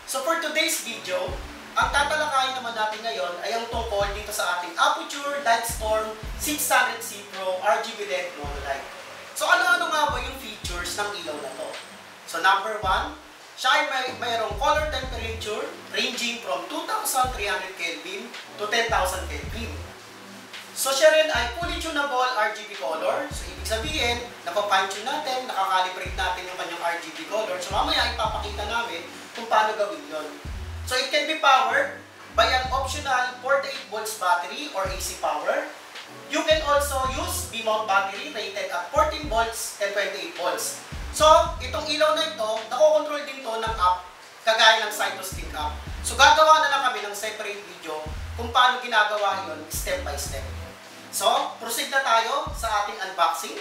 So for today's video, ang tatalakayin naman natin ngayon ay ang tungkol dito sa ating Aputure Lightstorm 600C Pro RGB LED monolight. So ano-ano nga ba yung features ng ilaw na to? So number 1, siya ay mayroong color temperature ranging from 2,300 Kelvin to 10,000 Kelvin. So siya rin ay fully tunable RGB color. So ibig sabihin, napapine-tune natin, nakakalibrate natin yung kanyang RGB color. So mamaya ipapakita namin kung paano gawin yun. So it can be powered by an optional 48 volts battery or AC power. You can also use B-mount battery rated at 14 volts and 28 volts. So itong ilaw na ito, nakokontrol din to ng app, kagaya ng Cytostick app. So gagawa na lang kami ng separate video kung paano ginagawa yun step by step. So proceed na tayo sa ating unboxing.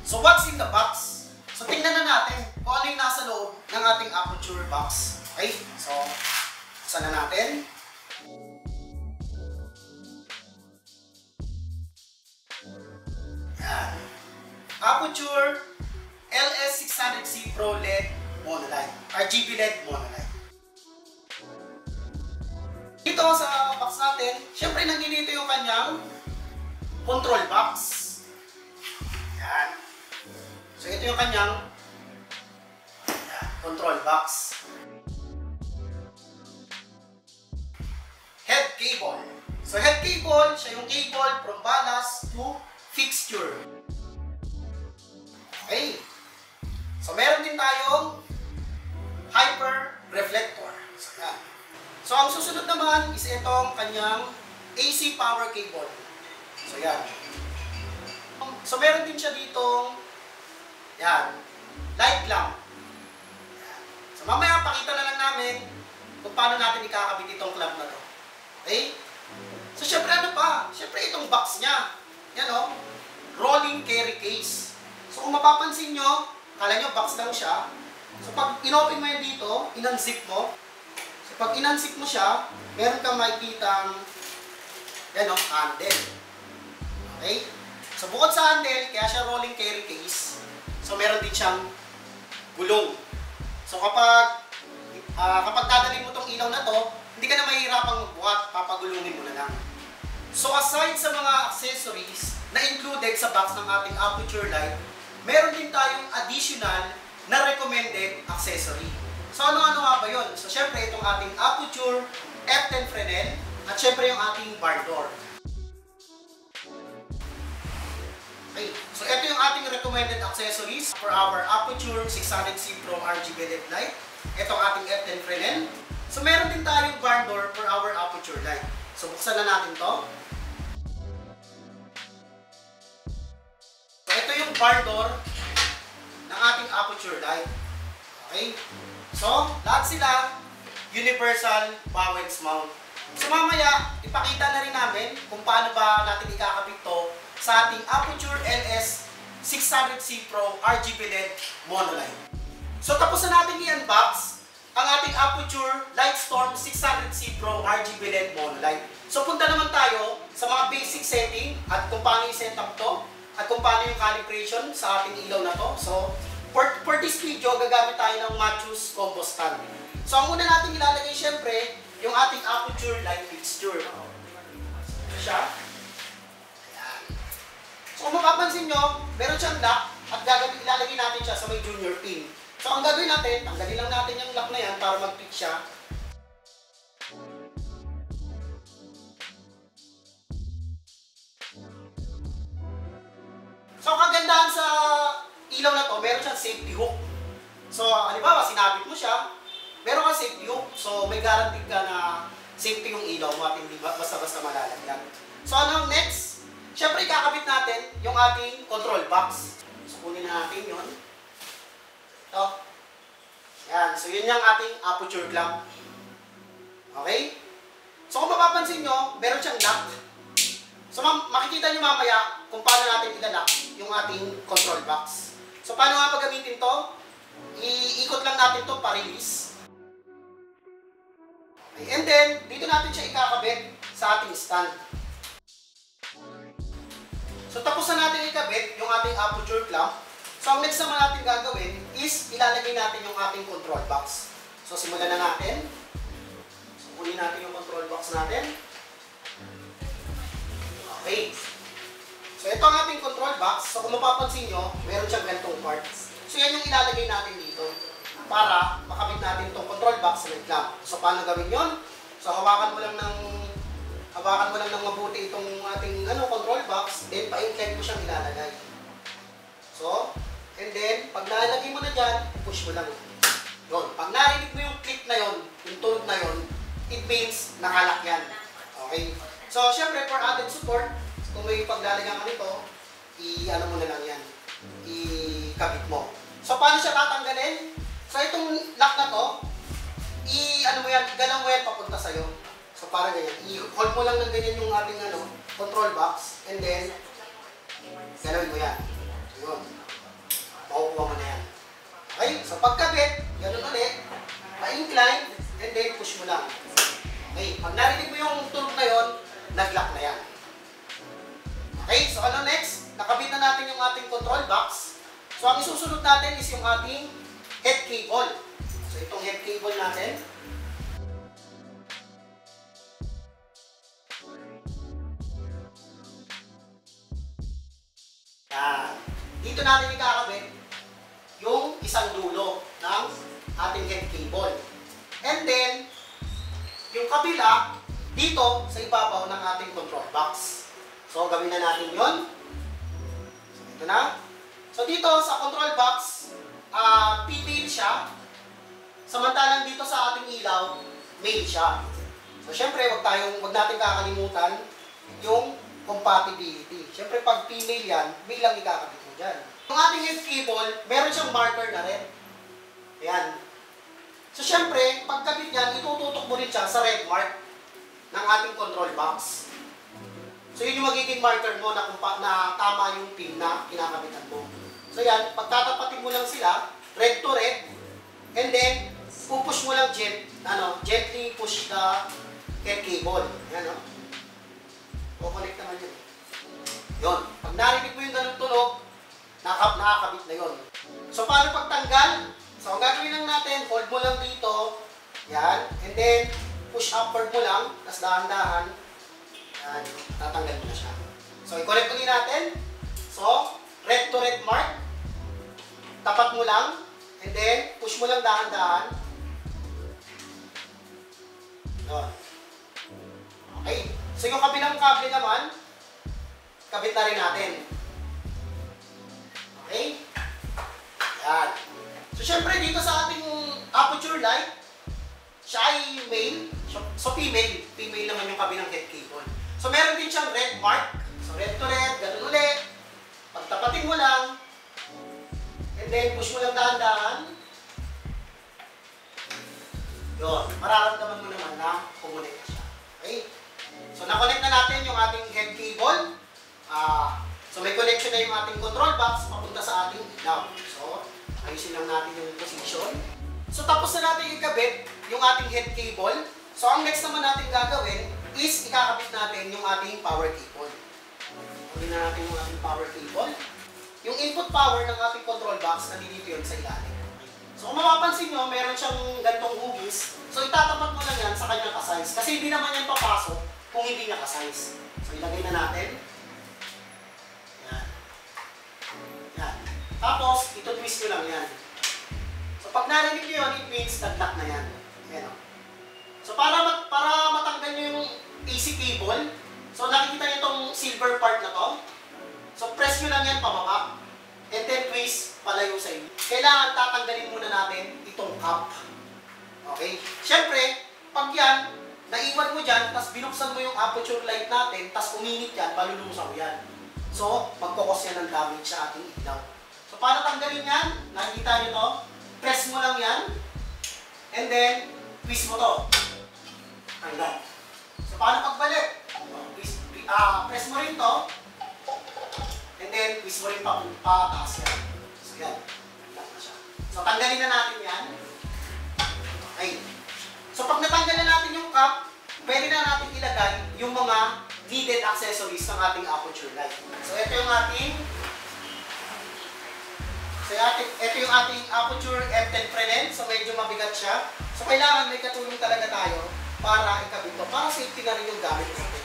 So what's in the box? So tingnan na natin kung ano yung nasa loob ng ating Aputure box. Okay, so buksan na natin. Yan. Aputure LS600C Pro LED monolight, RGB LED monolight. Dito sa box natin, syempre nandito yung kanyang control box. Yan. So ito yung kanyang control box. Head cable. So head cable, siya yung cable from ballast to fixture. Okay. So meron din tayong hyper reflector. So yan. So ang susunod naman is itong kanyang AC power cable. So yan. So meron din siya ditong yan, light lamp. Yan. So mamaya pakita na lang namin kung paano natin ikakabit itong clamp na to. Okay? So syempre ano pa? Syempre itong box niya. Yan o. Rolling carry case. So kung mapapansin nyo, kala nyo box lang siya. So pag in-open mo yan dito, in-unzip mo. So pag in-unzip mo siya, meron kang makikitang yan o, handle. Okay? So bukod sa handle, kaya siya rolling carry case. So meron din siyang gulong. So kapag dadalhin mo tong ilaw na to, hindi ka na mahihirapang magbuhat, papagulungin mo na lang. So aside sa mga accessories na included sa box ng ating Aputure light, meron din tayong additional na recommended accessory. So ano-ano nga ba yun? So syempre itong ating Aputure F10 Fresnel at syempre yung ating bar door. Okay. So ito yung ating recommended accessories for our Aputure 600C Pro RGB LED light. Itong ating F10 Fresnel. So meron din tayong bar door for our Aputure light. So buksan na natin to. So ito yung bar door ng ating Aputure light. Okay? So lahat sila universal Bowens mount. So mamaya ipakita na rin namin kung paano ba natin ikakabit to sa ating Aputure LS600C Pro RGB LED monolight. So tapos na natin i-unbox ang ating Aputure Lightstorm 600C Pro RGB LED monolight. So punta naman tayo sa mga basic setting at kung paano i-set up to at kung paano yung calibration sa ating ilaw na to. So for this video, gagamit tayo ng Matthews combo stand. So ang una natin ilalagay syempre yung ating Aputure light fixture. Ito siya. So kung mapapansin nyo, meron siyang lock at ilalagay natin siya sa may junior pin. So ang gagawin natin, tanggalin lang natin yung lock na yan para mag-fit siya. So ang kagandahan sa ilaw na to, meron siyang safety hook. So halimbawa, sinabit mo siya, meron kang safety hook. So may guaranteed ka na safety yung ilaw mo at hindi basta-basta malalagyan. So ano ang next? Siyempre, kakabit natin yung ating control box. So, kunin na natin yun. Ito. Yan. So, yun yung ating Aputure clamp. Okay? So, kung mapapansin nyo, meron siyang lock. So, makikita nyo mamaya kung paano natin ilalock yung ating control box. So, paano nga pagamitin to? Iikot lang natin to pa-release. Okay. And then, dito natin siya ikakabit sa ating stand. So tapos na natin ikabit yung ating Aputure clamp. So ang next naman natin gagawin is ilalagay natin yung ating control box. So So, simulan na natin. So, kunin natin yung control box natin. Okay. So, ito ang ating control box. So, kung mapapansin nyo, meron siyang ganitong parts. So, yan yung ilalagay natin dito para makabit natin itong control box sa clamp. So, paano gawin yon? So, hawakan mo lang ng mabuti itong ating control box, then pa-incline mo siyang ilalagay. So, and then, pag nalagay mo na dyan, push mo lang. Yun. Pag narinig mo yung click na yon, yung tunog na yon, it means nakalak yan. Okay? So, syempre, for added support, kung may paglalagyan ka nito, i-ano mo na lang yan. I-kabit mo. So, paano siya tatanggalin? So, itong lock na to, i-ano mo yan, galaw mo yan papunta sa'yo. So, parang ganyan. I-hold mo lang ng ganyan yung ating control box, and then, galawin mo yan. Yun. Makukuha mo na yan. Okay? So, pagkabit, ganun ulit, pa-incline, and then push mo lang. Okay? Pag narinig mo yung tunog na yun, nag-lock na yan. Okay? So, ano next? Nakabit na natin yung ating control box. So, ang isusunod natin is yung ating head cable. So, itong head cable natin. Yan. Dito natin ikakabit yung isang dulo ng ating head cable. And then, yung kabila, dito sa ibabaw ng ating control box. So, gawin na natin yon. So, ito na. So, dito sa control box, female siya. Samantalang dito sa ating ilaw, male siya. So, syempre, wag natin kakalimutan yung compatibility. Syempre, pag female yan, male lang ikakabit mo dyan. Yung ating head cable, meron siyang marker na red. Ayan. So, syempre, pagkabit yan, itututok mo rin siya sa red mark ng ating control box. So, yun yung magiging marker mo na tama yung pin na kinakabitan mo. So, yan, pagtatapatin mo lang sila, red to red, and then, pupush mo lang gently push the head cable. Ayan, no? Kukonect naman yun. Yun. Pag narinig mo yung ganun tunog, nakakabit na yun. So, paano pagtanggal? So, ang gagawin lang natin, hold mo lang dito, yan, and then, push upward mo lang, tas dahan-dahan, yan, tatanggal mo na siya. So, i-connect ulit natin. So, red to red mark, tapat mo lang, and then, push mo lang dahan-dahan. Yun. Okay. So, yung kabilang kable naman, kabit na rin natin. Okay? Yan. So, syempre, dito sa ating aperture light, siya ay male. So, female. Female naman yung kabilang head cable. So, meron din siyang red mark. So, red to red, ganun ulit. Pagtapatin mo lang, and then, push mo lang dahan-dahan. Yun. Mararamdaman mo naman na kumonect na siya. Okay? So, na-connect na natin yung ating head cable. So, may connection na yung ating control box papunta sa ating ilaw. So, ayusin lang natin yung position. So, tapos na natin ikabit yung ating head cable. So, ang next naman natin gagawin is ikakabit natin yung ating power cable. Kunin na natin yung ating power cable. Yung input power ng ating control box, nandito yun sa ilalim. So, kung mapapansin nyo, meron siyang gantong hugis. So, itatapat mo lang yan sa kanyang ka-size. Kasi hindi naman yan papasok kung hindi niya ka-size. So, ilagay na natin. Yan. Yan. Tapos, ito-twist nyo lang yan. So, pag narinig nyo yun, it means nag-lock na yan. Ayan o. So, para matanggal nyo yung AC cable, so, nakikita nyo itong silver part na to. So, press nyo lang yan pababa. And then, twist palayo sa inyo. Kailangan tatanggalin muna natin itong cap. Okay? Siyempre, pag yan, naiwan mo dyan, tapos binuksan mo yung aperture light natin, tapos uminit yan, malulusaw yan. So, magkukos yan ng damage sa ating ilaw. So, paano tanggalin yan? Nakikita nyo to? Press mo lang yan. And then, twist mo to. Tanggal. So, paano pagbalik? Press mo rin to. And then, twist mo rin pa-taas yan. So, yan. Tanggal na siya. So, tanggalin na natin yan. Okay. So, pag natanggal na natin yung cap, pwede na natin ilagay yung mga needed accessories ng ating aperture light. So, ito yung ating aperture F10 Fresnel. So, medyo mabigat siya. So, So kailangan may katulong talaga tayo para ikabit ito, para safety na rin yung gamit natin.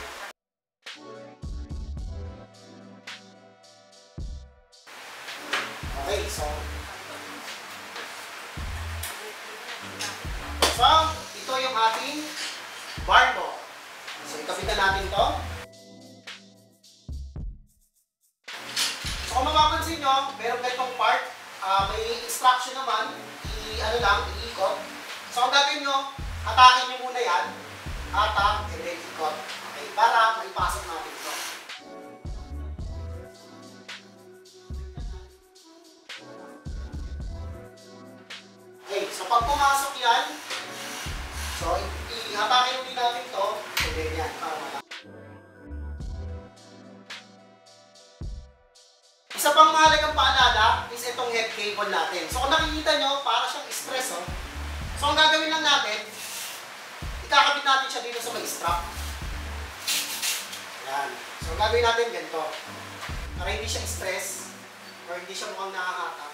Okay, so ito yung ating barn door. So ikabit na natin ito. So kung mapapansin nyo, meron ganitong part, may instruction naman, iikot. So ang gagawin nyo, atakin nyo muna yan, atak, and then ikot. Okay, para maipasok natin ito. Okay, so pag pumasok yan, so ihatakin ulit natin ito, and then yan, para matapos. Isa pang mahalagang paalala is itong head cable natin. So kung nakikita nyo, para siyang stress. Oh. So ang gagawin lang natin, ikakabit natin siya dito sa may strap. Yan. So ang gagawin natin ganito. Para hindi siya stress or hindi siya mukhang nakahatak.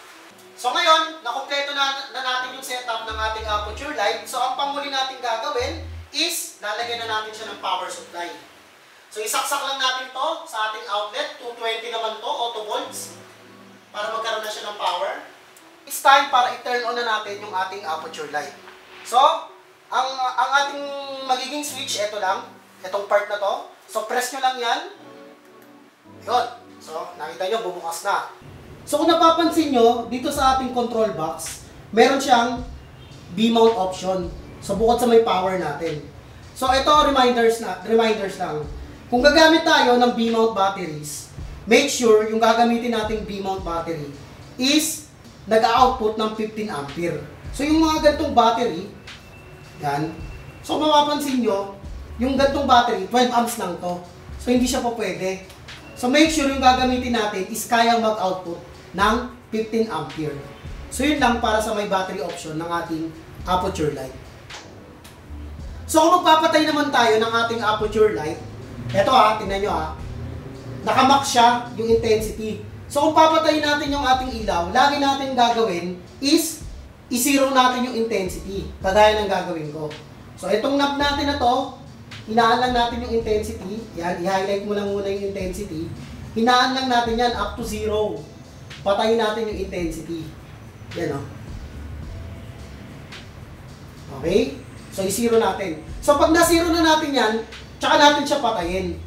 So ngayon, nakompleto na natin yung setup ng ating aperture light. So ang panghuli natin gagawin is lalagyan na natin siya ng power supply. So isaksak lang natin to sa ating outlet, 220 naman to, auto volts, para magkaroon na siya ng power. It's time para i-turn on na natin yung ating aperture light. So, ang ating magiging switch, ito lang, itong part na to. So press nyo lang yan. Yun. So, nakita nyo, bubukas na. So kung napapansin nyo, dito sa ating control box, meron siyang B-mount option. So bukod sa may power natin. So ito, reminders lang. Kung gagamit tayo ng B-mount batteries, make sure yung gagamitin nating B-mount battery is nag-output ng 15 ampere. So yung mga gantong battery, yan. So mapapansin nyo, yung gantong battery, 12 amps lang to. So hindi siya po pwede. So make sure yung gagamitin natin is kayang mag-output ng 15 ampere. So yun lang para sa may battery option ng ating aperture light. So kung magpapatay naman tayo ng ating aperture light, eto tingnan nyo nakamak siya yung intensity. So kung papatayin natin yung ating ilaw, lagi natin gagawin is i-zero natin yung intensity. Kagaya ng gagawin ko. So itong knob natin na to, hinaan lang natin yung intensity. Yan, i-highlight mo lang muna yung intensity. Hinaan lang natin yan up to 0. Patayin natin yung intensity. Yan Okay? So i-zero natin. So pag na-zero na natin yan, tsaka natin siya patayin.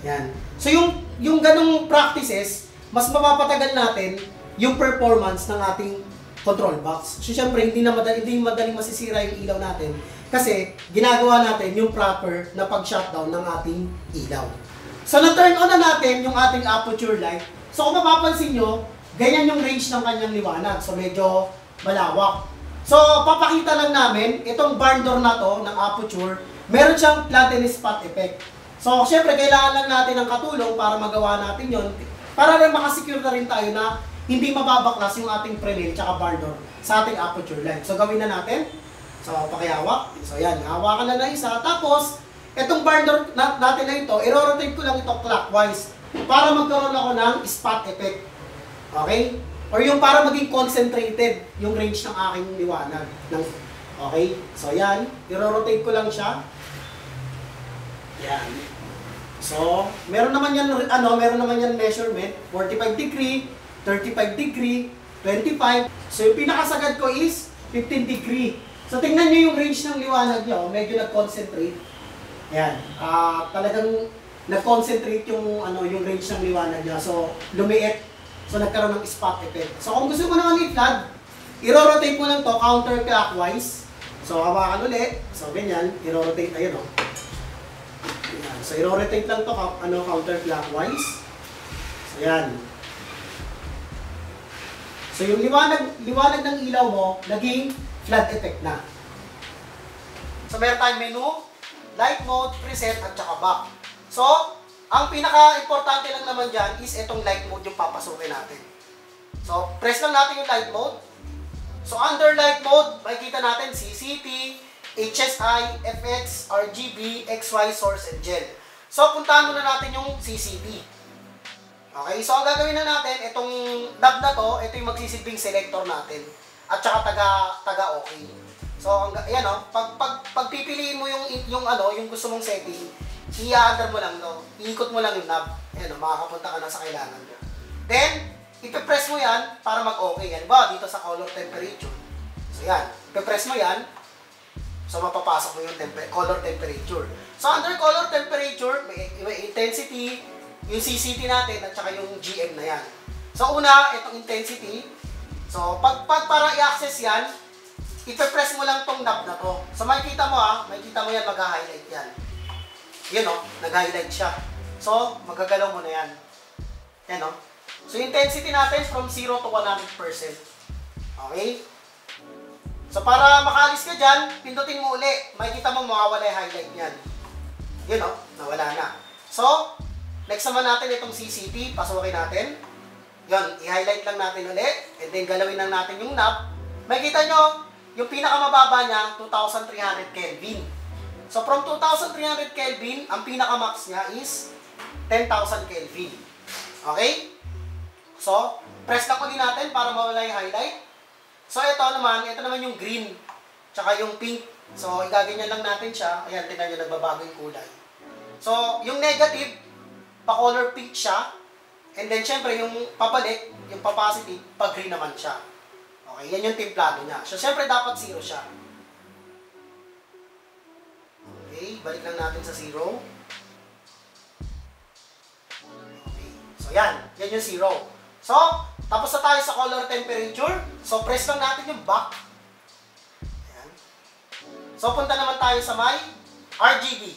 Yan. So yung ganong practices, mas mapapatagal natin yung performance ng ating control box. So syempre, hindi madaling masisira yung ilaw natin kasi ginagawa natin yung proper na pag-shutdown ng ating ilaw. So na-turn on na natin yung ating aperture light. So kung mapapansin nyo, ganyan yung range ng kanyang liwanag. So medyo malawak. So papakita lang namin, itong barn door na to ng aperture, meron siyang flood and spot effect. So, syempre, kailangan lang natin ng katulong para magawa natin yon, para rin makasecure na rin tayo na hindi mababaklas yung ating Fresnel tsaka barn door sa ating aperture light. So, gawin na natin. So, pakihawak. So, yan. Hawakan na isa. Tapos, itong barn door natin na ito, i-rotate ko lang ito clockwise para magkaroon ako ng spot effect. Okay? Or yung para maging concentrated yung range ng aking liwanag. Okay? So, yan. I-rotate ko lang siya. Yan. So, meron naman yan measurement, 45 degree, 35 degree, 25. So, yung pinakasagad ko is 15 degree. So, tingnan nyo yung range ng liwanag nyo, medyo nag-concentrate. Yan. Talagang nag-concentrate yung range ng liwanag niya. So, lumiit. So, nagkaroon ng spot effect. So, kung gusto mo naman i-flood, i-rotate mo lang to counterclockwise. So, hawakan ulit. So, ganyan, i-rotate ayun Yan. So, i-rotate lang to counterclockwise. So, yan. So, yung liwanag ng ilaw mo, naging flood effect na. So, meron tayong menu, light mode, preset, at saka back. So, ang pinaka-importante lang naman dyan is itong light mode yung papasukin natin. So, press lang natin yung light mode. So, under light mode, makikita natin CCT, HSI, FX, RGB, XY, source, and gen. So, puntahan muna natin yung CCT. Okay, so ang gagawin na natin, itong knob na to, ito yung magsisilbing selector natin. At saka taga-okay. So, ayan o, pag pipiliin mo yung gusto mong setting, i-under mo lang to. Iikot mo lang yung knob. Ayan o, makakapunta ka na sa kailangan mo. Then, ipipress mo yan para mag-okay. Yan ba, dito sa color temperature. So, yan. Ipipress mo yan. So, mapapasok mo yung color temperature. So, under color temperature, may intensity, yung CCT natin, at saka yung GM na yan. So, una, itong intensity. So, pag para i-access yan, ipe-press mo lang tong knob na to. So, makikita mo makikita mo yan, mag-highlight yan. Yun o, nag-highlight siya. So, magagalaw mo na yan. Yan o. So, intensity natin from 0 to 100%. Okay? So, para makaalis ka dyan, pindutin mo uli. Makikita mo, mawawala yung highlight yan. Yun o, nawala na. So, next naman natin itong CCT. Pasukin natin. Yun, i-highlight lang natin uli. And then, galawin lang natin yung knob. Makikita nyo, yung pinakamababa niya, 2,300 Kelvin. So, from 2,300 Kelvin, ang pinaka-max niya is 10,000 Kelvin. Okay? So, press lang ulit natin para mawala yung highlight. So, ito naman yung green, tsaka yung pink. So, igaganyan lang natin siya. Ayan, tingnan nyo, nagbabago yung kulay. So, yung negative, pa-color pink siya. And then, syempre, yung pabalik, yung pa-positive, pa-green naman siya. Okay, yan yung timplado niya. So, syempre, dapat 0 siya. Okay, balik lang natin sa 0. Okay, so yan. Yan yung 0. So, tapos na tayo sa color temperature. So, press lang natin yung back. Ayan. So, punta naman tayo sa may RGB.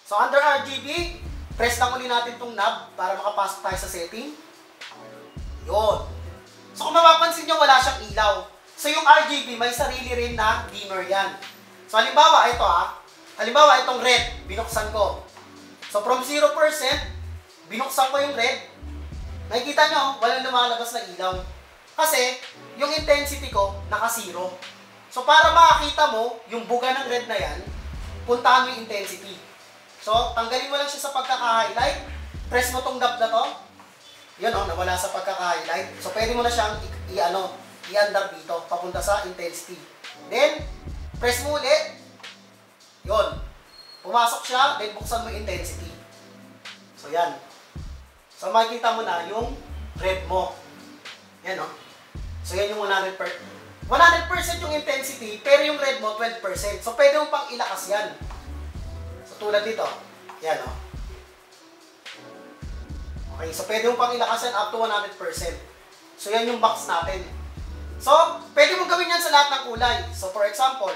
So, under RGB, press lang ulit natin itong knob para makapasok tayo sa setting. Yun. So, kung mapapansin nyo, wala siyang ilaw. So, yung RGB, may sarili rin na dimmer yan. So, halimbawa, ito halimbawa, itong red, binuksan ko. So, from 0%, binuksan ko yung red. Nakikita nyo, walang lumalabas na ilaw. Kasi, yung intensity ko, naka-0. So, para makakita mo, yung buga ng red na yan, puntahan mo yung intensity. So, tanggalin mo lang siya sa pagkaka-highlight. Press mo tong knob na to. Yun nawala sa pagkaka-highlight. So, pwede mo na siyang i-under dito, papunta sa intensity. Then, press mo ulit. Yun. Pumasok siya, then buksan mo yung intensity. So, yan. So, makikita mo na yung red mo. Yan So, yan yung 100%. 100% yung intensity, pero yung red mo, 12%. So, pwede mo pang ilakas yan. So, tulad dito. Yan Okay, so pwede mo pang ilakasan up to 100%. So, yan yung box natin. So, pwede mo gawin yan sa lahat ng kulay. So, for example,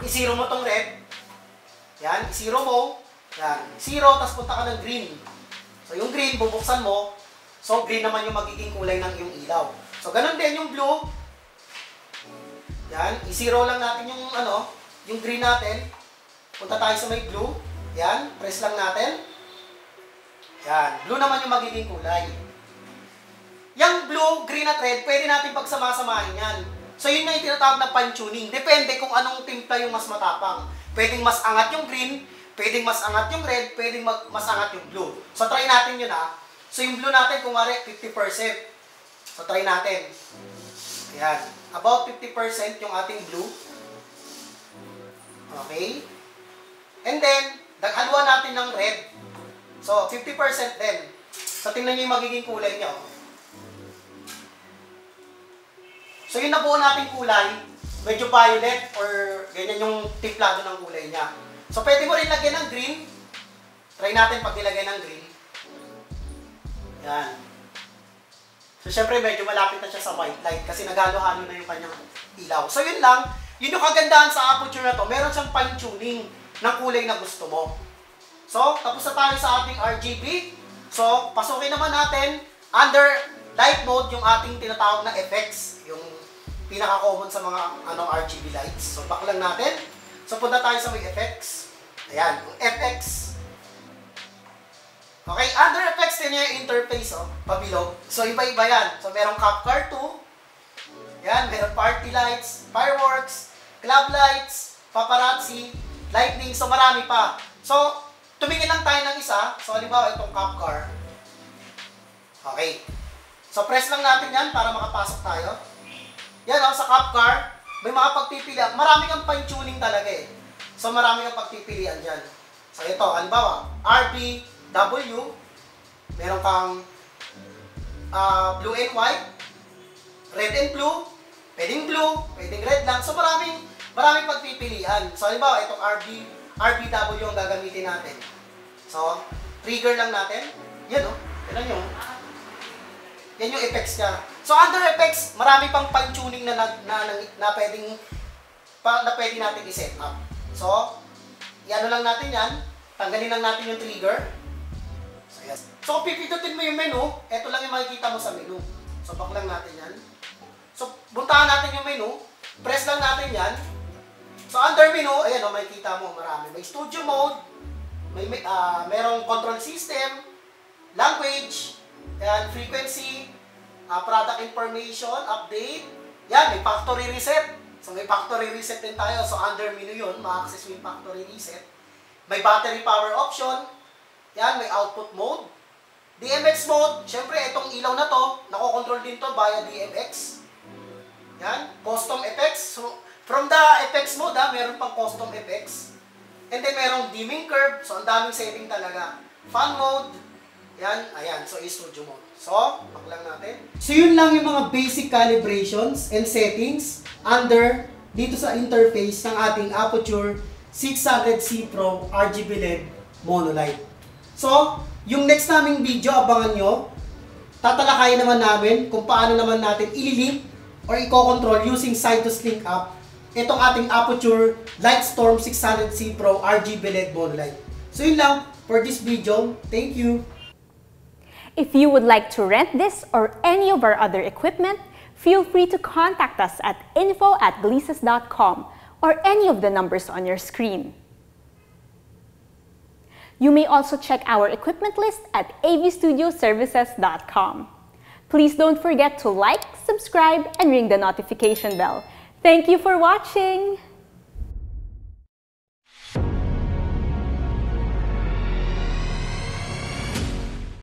i-zero mo tong red. Yan, i-zero mo. Yan, 0, tapos punta ka ng green. So, yung green, bubuksan mo. So, green naman yung magiging kulay ng iyong ilaw. So, ganun din yung blue. Yan, i-zero lang natin yung, yung green natin. Punta tayo sa may blue. Yan, press lang natin. Yan, blue naman yung magiging kulay. Yung blue, green at red, pwede natin pagsama-samahin yan. So, yun nga yung tinatawag na fine-tuning. Depende kung anong timpla yung mas matapang. Pwedeng mas angat yung green, pwedeng mas angat yung red, pwedeng mas angat yung blue. So, try natin yun So, yung blue natin, kung mari, 50%. So, try natin. Ayan. About 50% yung ating blue. Okay. And then, naghaluan natin ng red. So, 50% din. So, tingnan nyo yung magiging kulay niya. So, yung nabuo nating kulay, medyo violet or ganyan yung timplado ng kulay niya. So, pwede mo rin lagyan ng green. Try natin pag nilagay ng green. Yan. So, syempre, medyo malapit na siya sa white light kasi naghalo-halo na yung kanyang ilaw. So, yun lang. Yun yung kagandahan sa aperture na to. Meron siyang fine-tuning ng kulay na gusto mo. So, tapos na tayo sa ating RGB. So, pasukin naman natin under light mode yung ating tinatawag na effects. Yung pinaka-common sa mga RGB lights. So, back lang natin. So, punta tayo sa may effects. Ayan, yung FX. Okay, under effects din yung interface, pabilog. So, iba-iba yan. So, merong Capcar 2. Yan, merong party lights, fireworks, club lights, paparazzi, lightning. So, marami pa. So, tumingin lang tayo ng isa. So, halimbawa, itong Capcar. Okay. So, press lang natin yan para makapasok tayo. Yan, sa Capcar. may mga pagpipilian. Marami kang fine-tuning talaga eh. So, marami kang pagpipilian dyan. So, ito, halimbawa, RBW, meron kang blue and white, red and blue, pwedeng red lang. So, maraming pagpipilian. So, halimbawa, itong RBW ang gagamitin natin. So, trigger lang natin. Yan o. Yan yung. Yan yung effects niya. So, under effects, marami pang fine-tuning na pwede natin i-set up. So, i-ano lang natin yan. Tanggalin lang natin yung trigger. So, yes. So, kung pipindutin mo yung menu, ito lang yung makikita mo sa menu. So, back lang natin yan. So, buntahan natin yung menu. Press lang natin yan. So, under menu, ayan o, makikita mo marami. May studio mode, merong control system, language, and frequency, product information, update. Yan, may factory reset. So, may factory reset din tayo. So, under menu yun, ma-access mo yung factory reset. May battery power option. Yan, may output mode. DMX mode, syempre, itong ilaw na to, nakokontrol din to via DMX. Yan, custom effects. So, from the effects mode, meron pang custom effects. And then, merong dimming curve. So, ang daming setting talaga. Fan mode. Yan, ayan. So, studio mode. So, back lang natin. So, yun lang yung mga basic calibrations and settings under dito sa interface ng ating Aputure 600C Pro RGB LED monolight. So, yung next naming video, abangan nyo. Tatalakayin naman namin kung paano naman natin i-link or i-control using Cytos-Link app itong ating Aputure Lightstorm 600C Pro RGB LED monolight. So, yun lang for this video. Thank you. If you would like to rent this or any of our other equipment, feel free to contact us at info@glises.com or any of the numbers on your screen. You may also check our equipment list at avstudioservices.com. Please don't forget to like, subscribe, and ring the notification bell. Thank you for watching!